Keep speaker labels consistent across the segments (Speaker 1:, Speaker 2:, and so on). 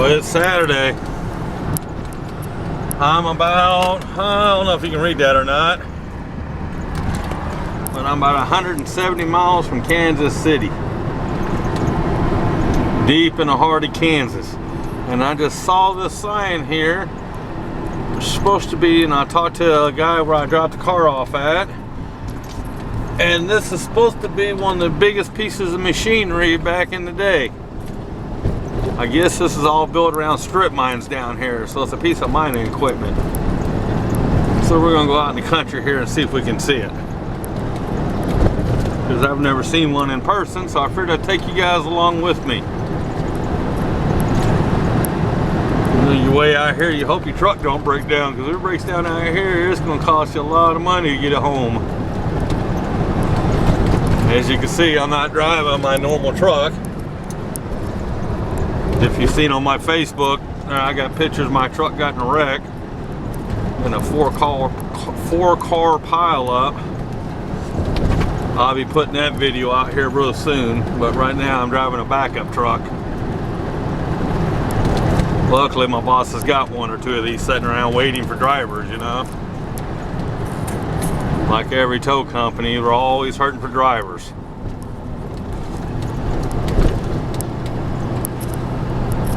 Speaker 1: So it's Saturday. I'm about, I don't know if you can read that or not, but I'm about 170 miles from Kansas City. Deep in the heart of Kansas. And I just saw this sign here. It's supposed to be, and I talked to a guy where I dropped the car off at. And this is supposed to be one of the biggest pieces of machinery back in the day. I guess this is all built around strip mines down here, so it's a piece of mining equipment. So we're gonna go out in the country here and see if we can see it. Because I've never seen one in person, so I figured I'd take you guys along with me. Your way out here, you hope your truck don't break down, because if it breaks down out here, it's gonna cost you a lot of money to get it home. As you can see, I'm not driving my normal truck. If you've seen on my Facebook, I got pictures my truck got in a wreck in a four car pile up. I'll be putting that video out here real soon, but right now I'm driving a backup truck. Luckily my boss has got one or two of these sitting around waiting for drivers, you know. Like every tow company, we're always hurting for drivers.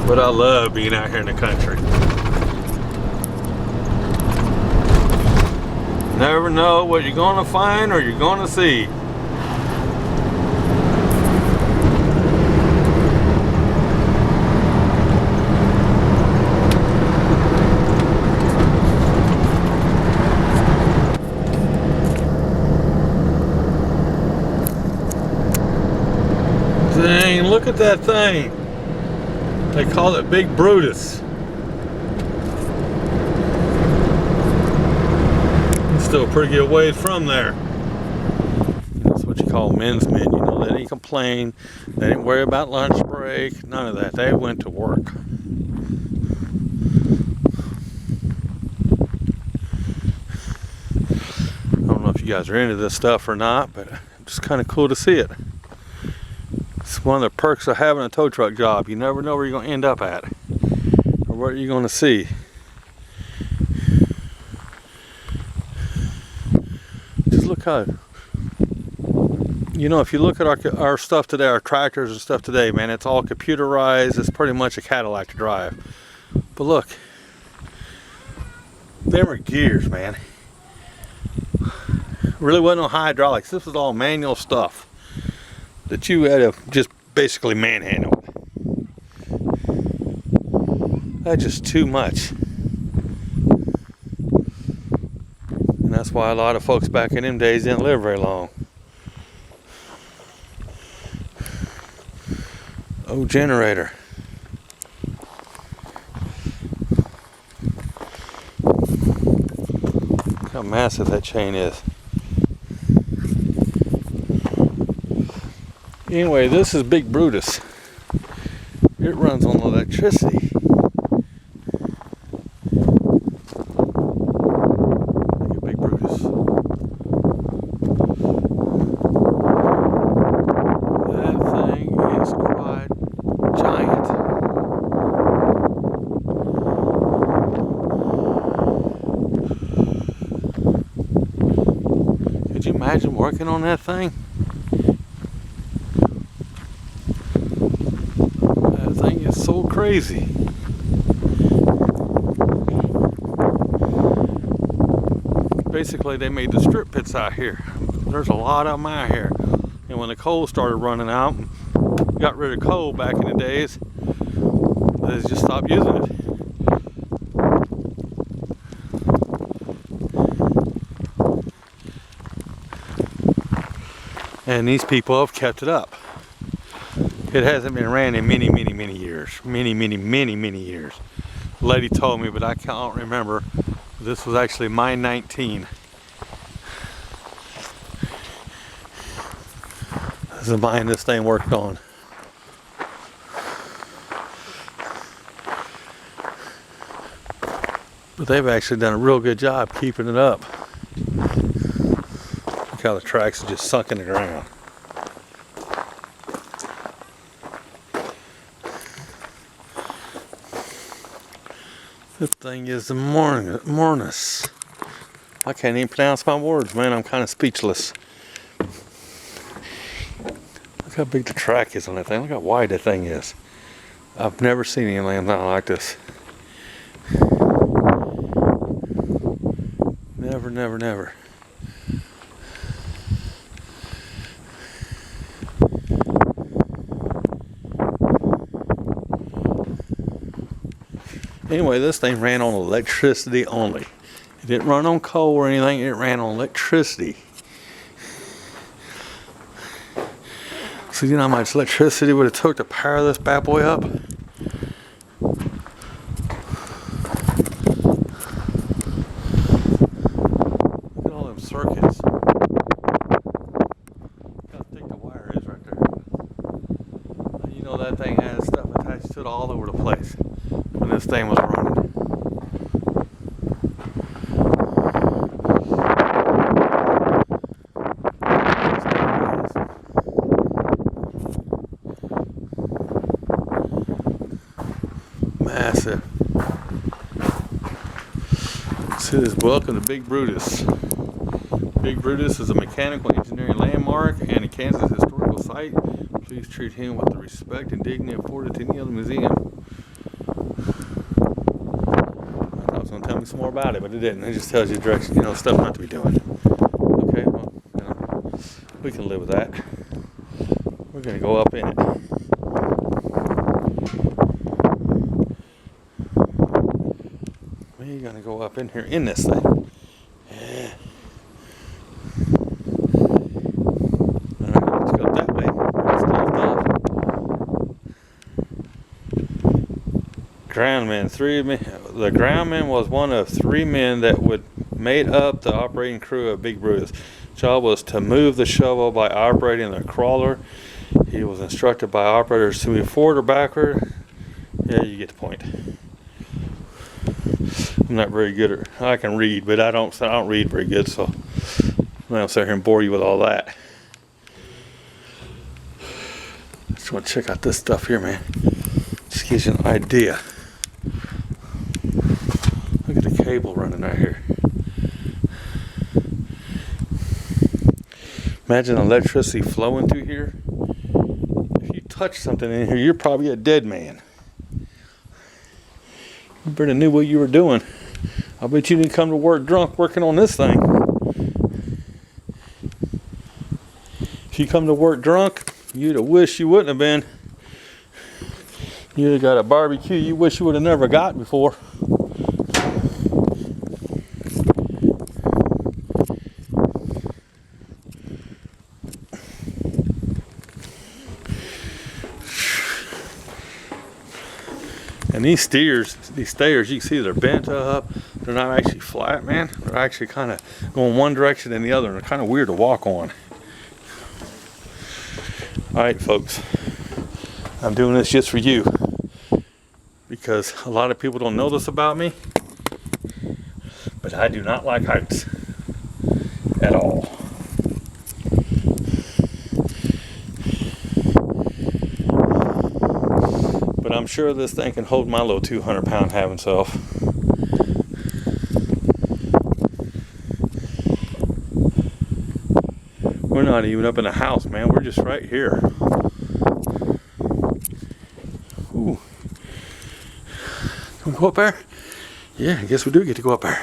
Speaker 1: But I love being out here in the country. Never know what you're gonna find or you're gonna see. Dang, look at that thing. They call it Big Brutus. It's still a pretty good ways from there. That's what you call men's men. You know, they didn't complain. They didn't worry about lunch break. None of that. They went to work. I don't know if you guys are into this stuff or not, but it's just kind of cool to see it. It's one of the perks of having a tow truck job. You never know where you're going to end up at or what you're going to see. Just look how, you know, if you look at our stuff today, our tractors and stuff today, man, it's all computerized. It's pretty much a Cadillac to drive. But look, them are gears, man. Really wasn't no hydraulics. This was all manual stuff that you had to just basically manhandle. That's just too much. And that's why a lot of folks back in them days didn't live very long. Oh, generator. Look how massive that chain is. Anyway, this is Big Brutus. It runs on electricity. Look at Big Brutus. That thing is quite giant. Could you imagine working on that thing? So crazy. Basically, they made the strip pits out here. There's a lot of them out here. And when the coal started running out, got rid of coal back in the days, they just stopped using it. And these people have kept it up. It hasn't been ran in many years. Many years. The lady told me, but I can't remember. This was actually mine 19. This is the mine this thing worked on. But they've actually done a real good job keeping it up. Look how the tracks are just sunk in the ground. This thing is the Mornus. I can't even pronounce my words, man. I'm kind of speechless. Look how big the track is on that thing. Look how wide that thing is. I've never seen anything like this. Never, never, never. Anyway, this thing ran on electricity only. It didn't run on coal or anything. It ran on electricity. So you know how much electricity would have took to power this bad boy up? Look at all them circuits. Look how thick the wire is right there. You know that thing has stuff attached to it all over the place when this thing was running. Massive. So this is welcome to Big Brutus. Big Brutus is a mechanical engineering landmark and a Kansas historical site. Please treat him with the respect and dignity afforded to any other museum. I thought it was going to tell me some more about it, but it didn't. It just tells you direction, you know, stuff not to be doing. Okay, well, you know, we can live with that. We're going to go up in it. We're going to go up in here in this thing. Yeah. Alright, let's go that way. Groundman. The groundman was one of 3 men that made up the operating crew of Big Brutus. Job was to move the shovel by operating the crawler. He was instructed by operators to move forward or backward. Yeah, you get the point. I'm not very good at. I can read, but I don't read very good, so I'm not sit here and bore you with all that. Just want to check out this stuff here, man. Just gives you an idea. Look at the cable running right here. Imagine electricity flowing through here. If you touch something in here, you're probably a dead man. You better knew what you were doing. I bet you didn't come to work drunk working on this thing. If you come to work drunk, you'd have wished you wouldn't have been. You'd have got a barbecue you wish you would have never got before. And these stairs, you can see they're bent up. They're not actually flat, man. They're actually kind of going one direction and the other, and they're kind of weird to walk on. All right, folks, I'm doing this just for you because a lot of people don't know this about me, but I do not like heights at all. But I'm sure this thing can hold my little 200-pound having self. We're not even up in the house, man. We're just right here. Ooh. Can we go up there? Yeah, I guess we do get to go up there.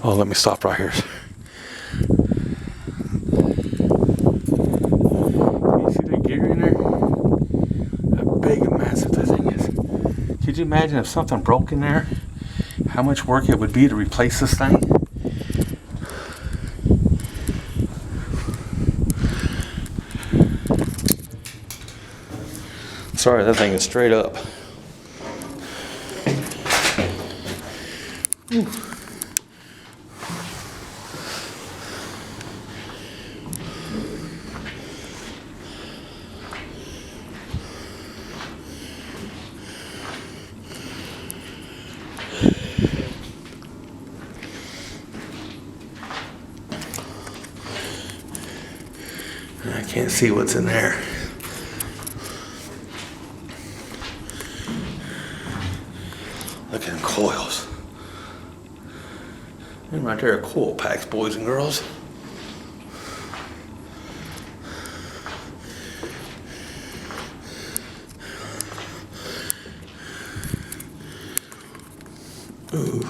Speaker 1: Oh, let me stop right here. Could you imagine if something broke in there? How much work it would be to replace this thing? Sorry, that thing is straight up. Ooh. I can't see what's in there. Look at them coils. And right there are coil packs, boys and girls. Ooh.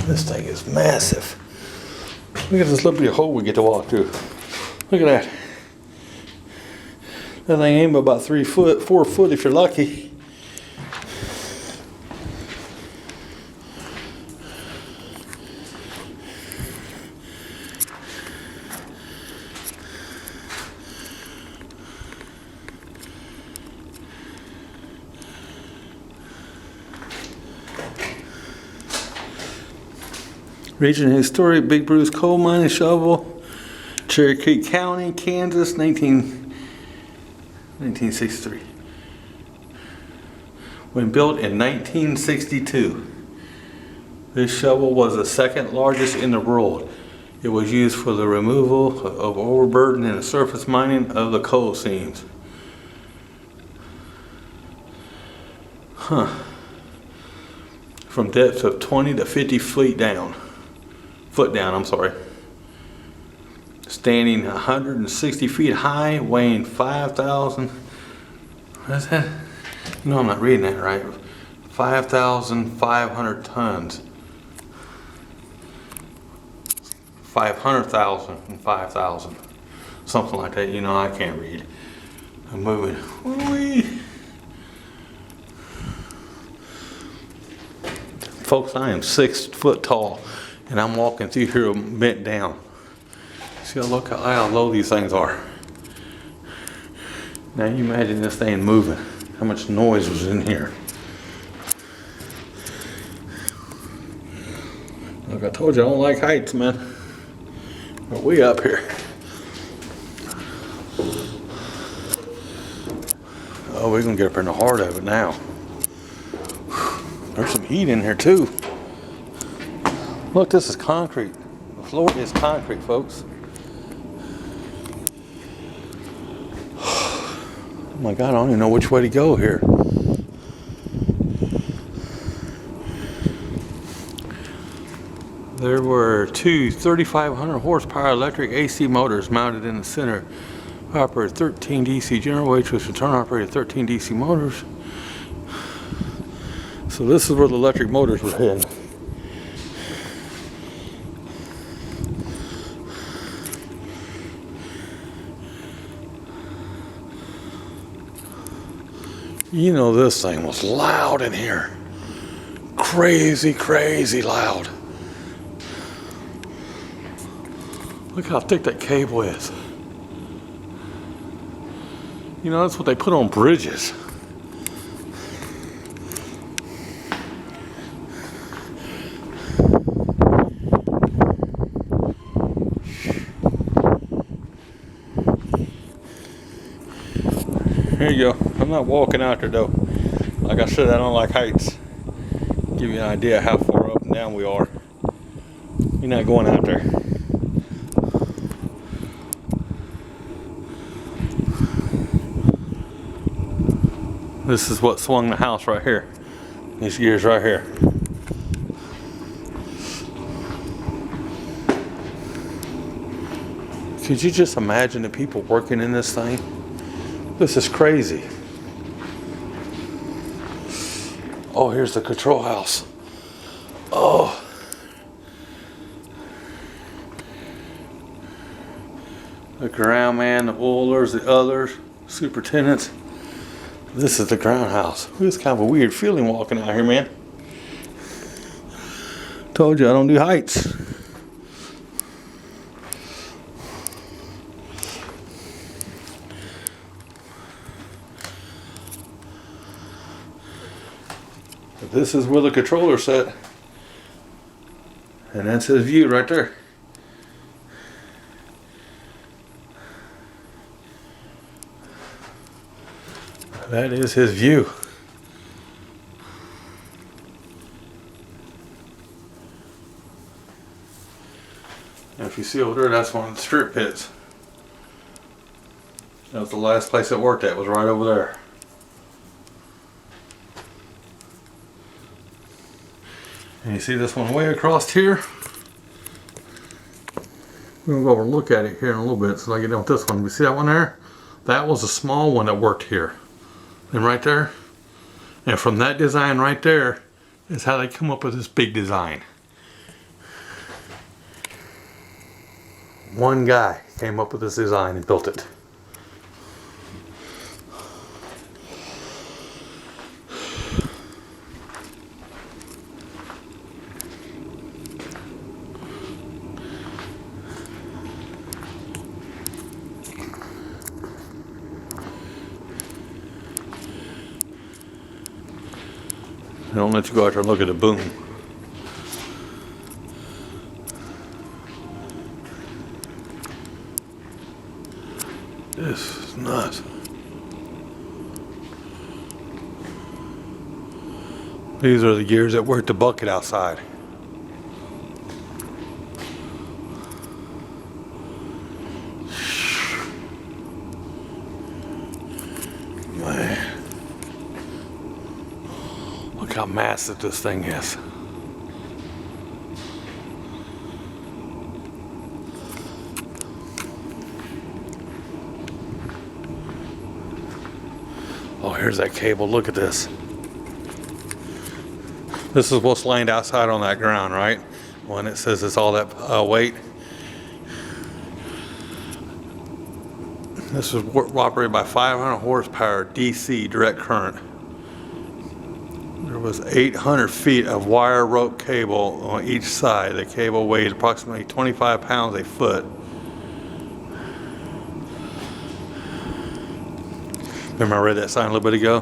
Speaker 1: This thing is massive. Look at this little bit of hole we get to walk through. Look at that. That thing ain't but about 3 foot, 4 foot if you're lucky. Region Historic Big Brutus Coal Mining Shovel, Cherokee County, Kansas, 1963. When built in 1962, this shovel was the second largest in the world. It was used for the removal of overburden and the surface mining of the coal seams. From depths of 20 to 50 feet down. I'm sorry. Standing 160 feet high, weighing 5,000. What's that? No, I'm not reading that right. 5,500 tons. 500,000 and 5,000. Something like that. You know, I can't read. I'm moving. Woo-wee. Folks, I am 6 foot tall. And I'm walking through here bent down. See, look how low these things are. Now you imagine this thing moving. How much noise was in here. Look, I told you I don't like heights, man. But we up here. Oh, we're gonna get up in the heart of it now. There's some heat in here too. Look, this is concrete. The floor is concrete, folks. Oh my God, I don't even know which way to go here. There were two 3,500 horsepower electric AC motors mounted in the center. Operated 13 DC generators, which in turn operated 13 DC motors. So this is where the electric motors were heading. You know, this thing was loud in here. Crazy, crazy loud. Look how thick that cable is. You know, that's what they put on bridges. Here you go. I'm not walking out there though. Like I said, I don't like heights. Give you an idea how far up and down we are. You're not going out there. This is what swung the house right here. These gears right here. Could you just imagine the people working in this thing? This is crazy. Oh, here's the control house. Oh. The ground man, the oilers, the others, superintendents. This is the ground house. It's kind of a weird feeling walking out here, man. Told you I don't do heights. This is where the controller's set. And that's his view right there. That is his view. And if you see over there, that's one of the strip pits. That was the last place it worked at, was right over there. And you see this one way across here? We're gonna go over and look at it here in a little bit so I get done with this one. You see that one there? That was a small one that worked here. And right there? And from that design right there is how they come up with this big design. One guy came up with this design and built it. Don't let you go out there and look at the boom. This is nuts. These are the gears that work the bucket outside. Man. Look how massive this thing is. Oh, here's that cable. Look at this. This is what's laying outside on that ground, right? When it says it's all that weight. This is operated by 500 horsepower DC direct current. There was 800 feet of wire rope cable on each side. The cable weighed approximately 25 pounds a foot. Remember I read that sign a little bit ago?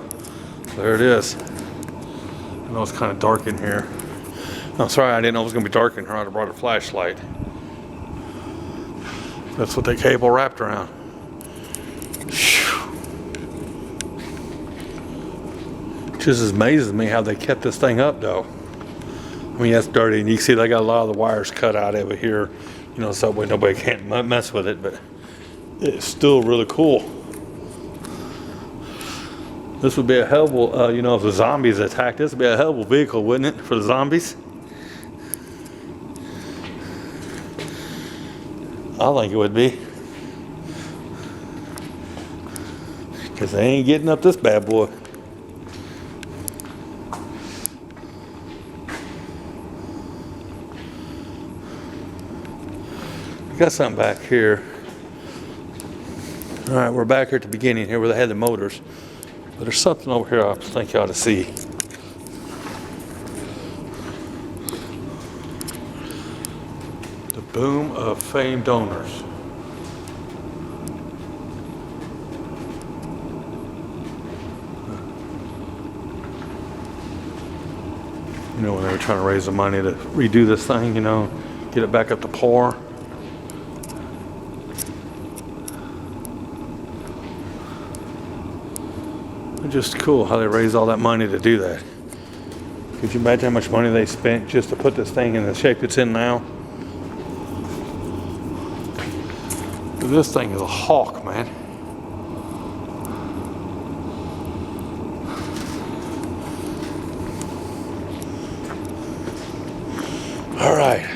Speaker 1: There it is. I know it's kind of dark in here. I'm sorry, I didn't know it was going to be dark in here. I'd have brought a flashlight. That's what the cable wrapped around. Just amazes me how they kept this thing up, though. I mean, that's dirty, and you can see they got a lot of the wires cut out over here, you know, so that nobody can't mess with it, but it's still really cool. This would be a hell of a, you know, if the zombies attacked, this would be a hell of a vehicle, wouldn't it, for the zombies? I think it would be. Because they ain't getting up this bad boy. Got something back here. All right, we're back here at the beginning here where they had the motors. But there's something over here I think you ought to see. The boom of famed donors. You know, when they were trying to raise the money to redo this thing, you know, get it back up to par. Just cool how they raised all that money to do that. Could you imagine how much money they spent just to put this thing in the shape it's in now? This thing is a hawk, man. All right,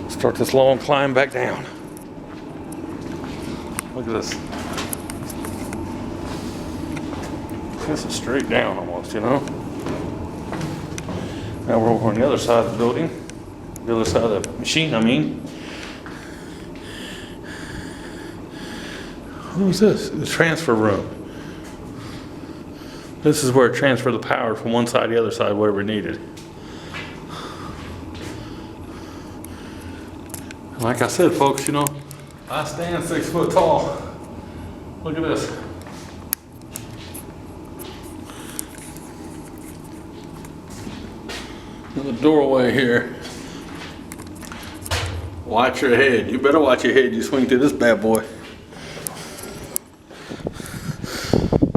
Speaker 1: start this long climb back down. Look at this. This is straight down almost, you know. Now we're over on the other side of the building. The other side of the machine, I mean. What was this? The transfer room. This is where it transferred the power from one side to the other side, whatever needed. Like I said, folks, you know, I stand 6 foot tall. Look at this. The doorway here. Watch your head. You better watch your head. You swing through this bad boy.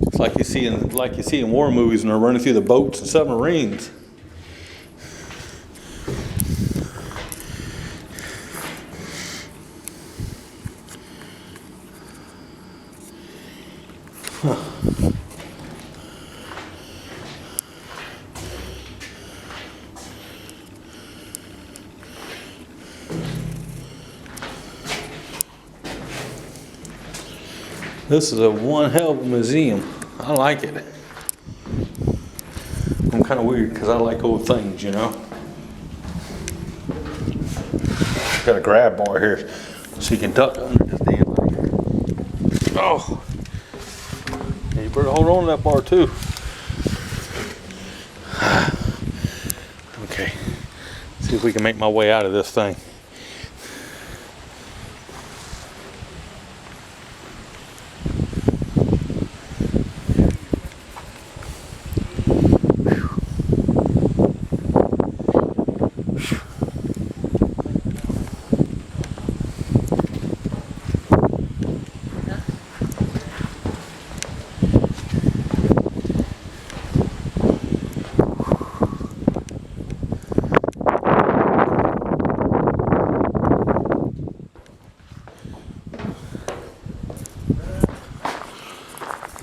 Speaker 1: It's like you see in war movies when they're running through the boats and submarines. This is a one hell of a museum. I like it. I'm kind of weird because I like old things, you know. Got a grab bar here so you can duck under this damn thing. Oh, you better hold on to that bar too. Okay, see if we can make my way out of this thing.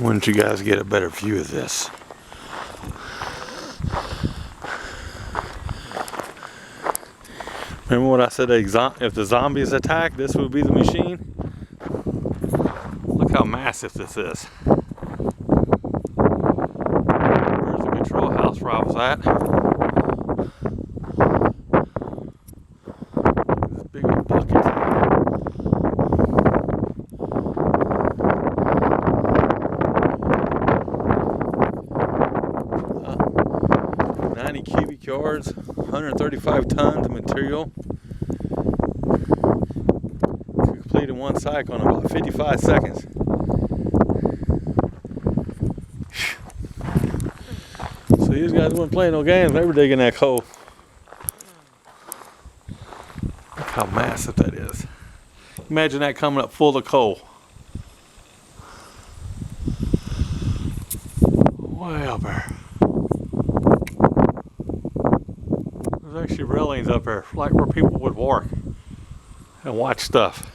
Speaker 1: Why don't you guys get a better view of this? Remember what I said, if the zombies attack, this would be the machine? Look how massive this is. There's the control house where I was at. This big bucket. 90 cubic yards, 135 tons of material. Completed one cycle in about 55 seconds. So these guys weren't playing no games, they were digging that coal. Look how massive that is. Imagine that coming up full of coal. Way up there. There's actually railings up there, like where people would walk and watch stuff.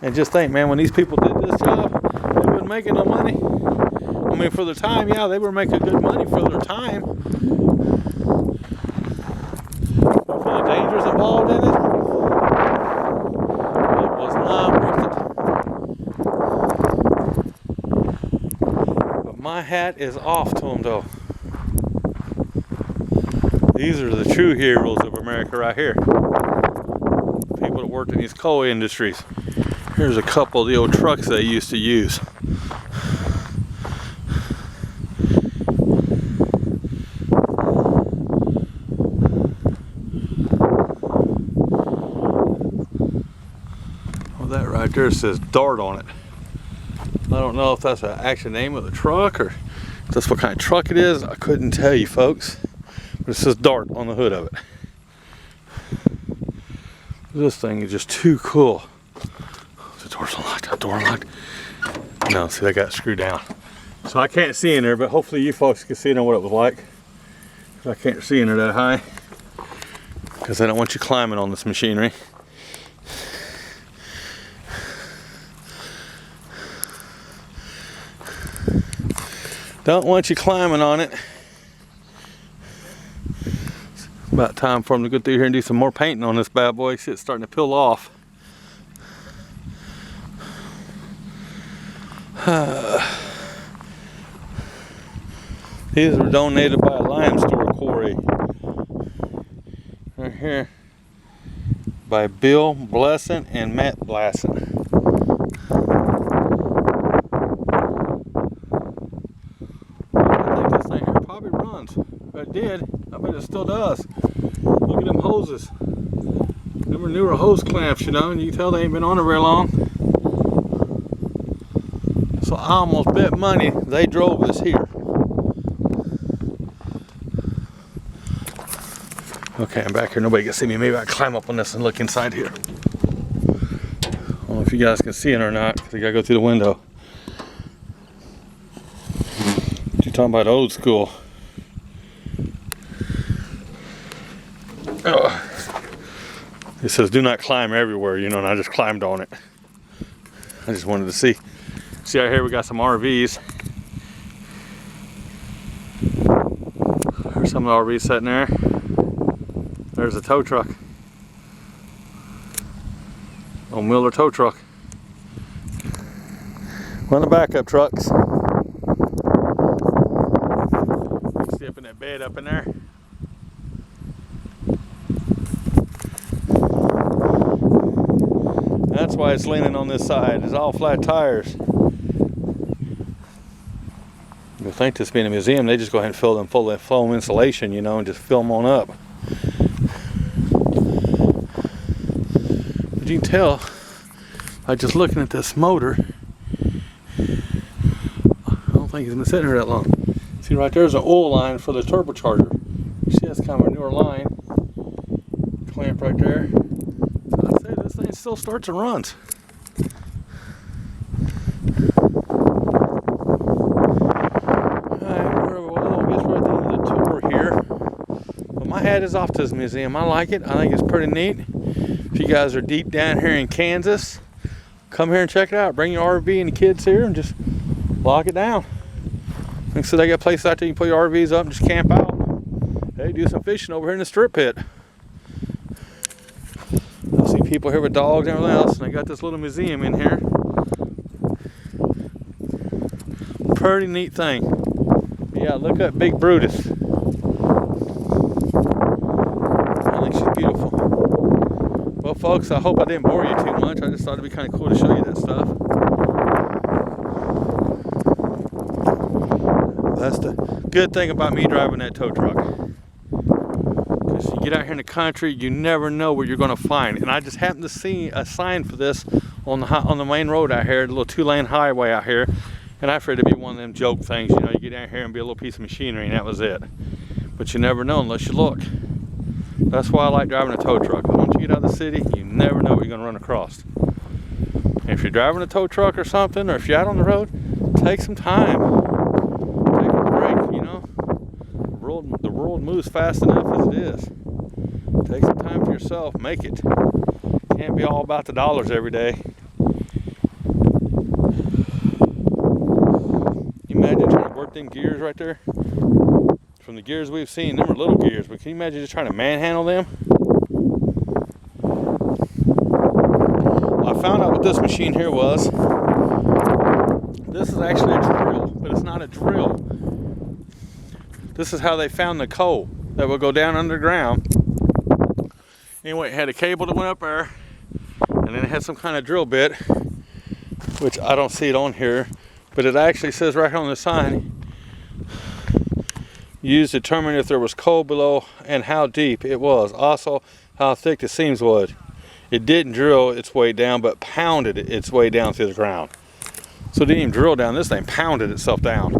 Speaker 1: And just think, man, when these people did this job, they weren't making no money. I mean, for the time, yeah, they were making good money for their time. But for the dangers involved in it, it was not worth it. But my hat is off to them, though. These are the true heroes of America right here. People that worked in these coal industries. Here's a couple of the old trucks they used to use. Well, that right there says Dart on it. I don't know if that's the actual name of the truck or if that's what kind of truck it is. I couldn't tell you, folks. But it says Dart on the hood of it. This thing is just too cool. The door's unlocked. The door unlocked. No, see, I got it screwed down. So I can't see in there, but hopefully you folks can see in there what it was like. I can't see in there that high because I don't want you climbing on this machinery. Don't want you climbing on it. It's about time for them to go through here and do some more painting on this bad boy. Shit's starting to peel off. These were donated by a limestone quarry. Right here. By Bill Blesson and Matt Blesson. I think this thing here probably runs. If it did, I bet it still does. Look at them hoses. Them are newer hose clamps, you know, and you can tell they ain't been on it very long. So I almost bet money they drove us here. Okay, I'm back here. Nobody can see me. Maybe I can climb up on this and look inside here. I don't know if you guys can see it or not, because I gotta go through the window. You're talking about old school. Oh. It says do not climb everywhere, you know, and I just climbed on it. I just wanted to see. See out here we got some RVs. There's some of the RVs sitting there. There's a tow truck. Old Miller tow truck. Run the backup trucks. Step in that bed up in there. That's why it's leaning on this side. It's all flat tires. You'll think this being a museum, they just go ahead and fill them full of foam insulation, you know, and just fill them on up. But you can tell by just looking at this motor, I don't think it's been sitting here that long. See right there's an oil line for the turbocharger. You see that's kind of a newer line. Clamp right there. So I'd say this thing still starts and runs. My hat is off to this museum. I like it. I think it's pretty neat. If you guys are deep down here in Kansas, come here and check it out. Bring your RV and the kids here and just lock it down. Like I said, they got places out there you can put your RVs up and just camp out. Hey, do some fishing over here in the strip pit. I see people here with dogs and everything else, and they got this little museum in here. Pretty neat thing. Yeah, look up Big Brutus. Beautiful. Well, folks, I hope I didn't bore you too much. I just thought it'd be kind of cool to show you that stuff. That's the good thing about me driving that tow truck. Because you get out here in the country, you never know what you're going to find. And I just happened to see a sign for this on the main road out here, the little 2-lane highway out here. And I figured it'd be one of them joke things, you know, you get out here and be a little piece of machinery and that was it. But you never know unless you look. That's why I like driving a tow truck. Once you get out of the city, you never know what you're going to run across. If you're driving a tow truck or something, or if you're out on the road, take some time. Take a break, you know. The world moves fast enough as it is. Take some time for yourself. Make it. Can't be all about the dollars every day. You imagine trying to work them gears right there? From the gears we've seen, them are little gears, but can you imagine just trying to manhandle them? I found out what this machine here was. This is actually a drill, but it's not a drill. This is how they found the coal that would go down underground. Anyway, it had a cable that went up there, and then it had some kind of drill bit, which I don't see it on here, but it actually says right here on the sign, used to determine if there was coal below and how deep it was. Also, how thick the seams was. It didn't drill its way down, but pounded its way down through the ground. So it didn't even drill down. This thing pounded itself down.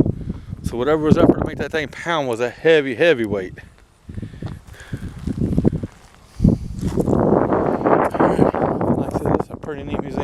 Speaker 1: So whatever was up there to make that thing pound was a heavy, heavy weight. Like I said, it's a pretty neat museum.